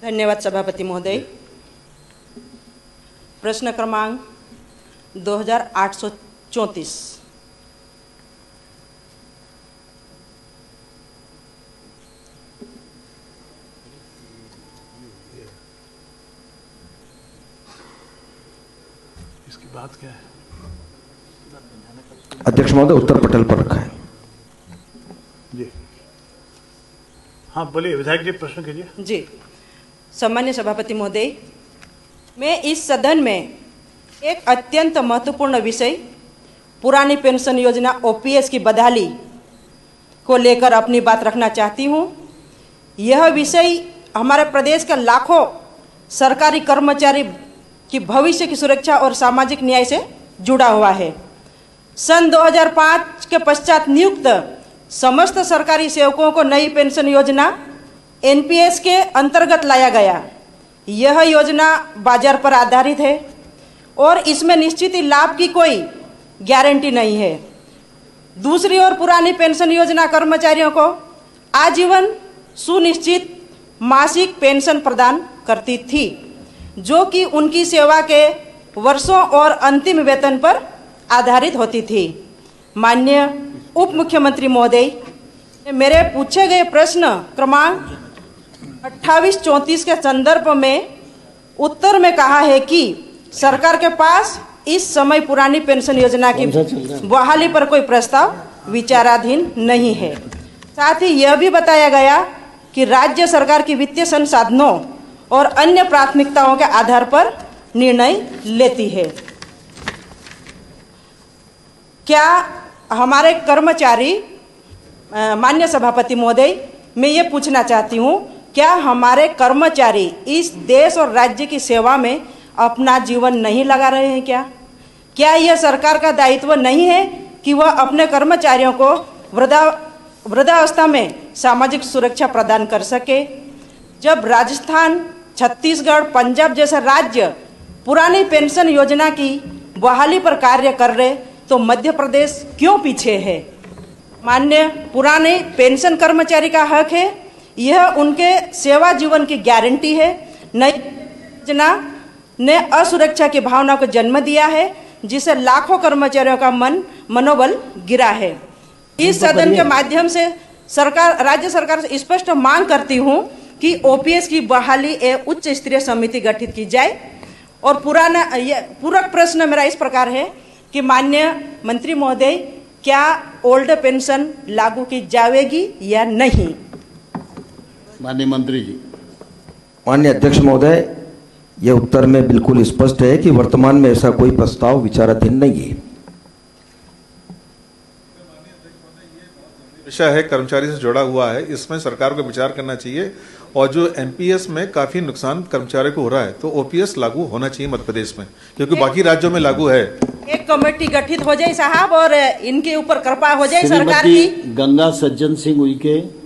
धन्यवाद सभापति महोदय। प्रश्न क्रमांक 2834। इसकी बात क्या है? अध्यक्ष महोदय, उत्तर पटल पर रखा है। जी हाँ, बोलिए विधायक जी, प्रश्न कीजिए। जी, सम्मान्य सभापति महोदय, मैं इस सदन में एक अत्यंत महत्वपूर्ण विषय पुरानी पेंशन योजना ओपीएस की बहाली को लेकर अपनी बात रखना चाहती हूँ। यह विषय हमारे प्रदेश के लाखों सरकारी कर्मचारी की भविष्य की सुरक्षा और सामाजिक न्याय से जुड़ा हुआ है। सन 2005 के पश्चात नियुक्त समस्त सरकारी सेवकों को नई पेंशन योजना एनपीएस के अंतर्गत लाया गया। यह योजना बाजार पर आधारित है और इसमें निश्चित ही लाभ की कोई गारंटी नहीं है। दूसरी ओर पुरानी पेंशन योजना कर्मचारियों को आजीवन सुनिश्चित मासिक पेंशन प्रदान करती थी, जो कि उनकी सेवा के वर्षों और अंतिम वेतन पर आधारित होती थी। माननीय उप मुख्यमंत्री महोदय, मेरे पूछे गए प्रश्न क्रमांक 2834 के संदर्भ में उत्तर में कहा है कि सरकार के पास इस समय पुरानी पेंशन योजना की बहाली पर कोई प्रस्ताव विचाराधीन नहीं है। साथ ही यह भी बताया गया कि राज्य सरकार की वित्तीय संसाधनों और अन्य प्राथमिकताओं के आधार पर निर्णय लेती है। क्या हमारे कर्मचारी, माननीय सभापति महोदय, मैं ये पूछना चाहती हूँ, क्या हमारे कर्मचारी इस देश और राज्य की सेवा में अपना जीवन नहीं लगा रहे हैं? क्या यह सरकार का दायित्व नहीं है कि वह अपने कर्मचारियों को वृद्धावस्था में सामाजिक सुरक्षा प्रदान कर सके? जब राजस्थान, छत्तीसगढ़, पंजाब जैसे राज्य पुरानी पेंशन योजना की बहाली पर कार्य कर रहे, तो मध्य प्रदेश क्यों पीछे है? माननीय, पुराने पेंशन कर्मचारी का हक है, यह उनके सेवा जीवन की गारंटी है। नई योजना ने असुरक्षा की भावना को जन्म दिया है, जिसे लाखों कर्मचारियों का मनोबल गिरा है। इस सदन के माध्यम से राज्य सरकार से स्पष्ट मांग करती हूँ कि ओपीएस की बहाली एक उच्च स्तरीय समिति गठित की जाए। और पूरक प्रश्न मेरा इस प्रकार है कि माननीय मंत्री महोदय, क्या ओल्ड पेंशन लागू की जाएगी या नहीं? माननीय मंत्री जी। माननीय अध्यक्ष महोदय, यह उत्तर में बिल्कुल स्पष्ट है कि वर्तमान में ऐसा कोई प्रस्ताव विचाराधीन नहीं है। विषय है, कर्मचारी से जुड़ा हुआ है, इसमें सरकार को विचार करना चाहिए। और जो एमपीएस में काफी नुकसान कर्मचारियों को हो रहा है, तो ओपीएस लागू होना चाहिए मध्य प्रदेश में, क्योंकि बाकी राज्यों में लागू है। एक कमेटी गठित हो जाए साहब और इनके ऊपर कृपा हो जाए सरकार की। गंगा सज्जन सिंह उइके।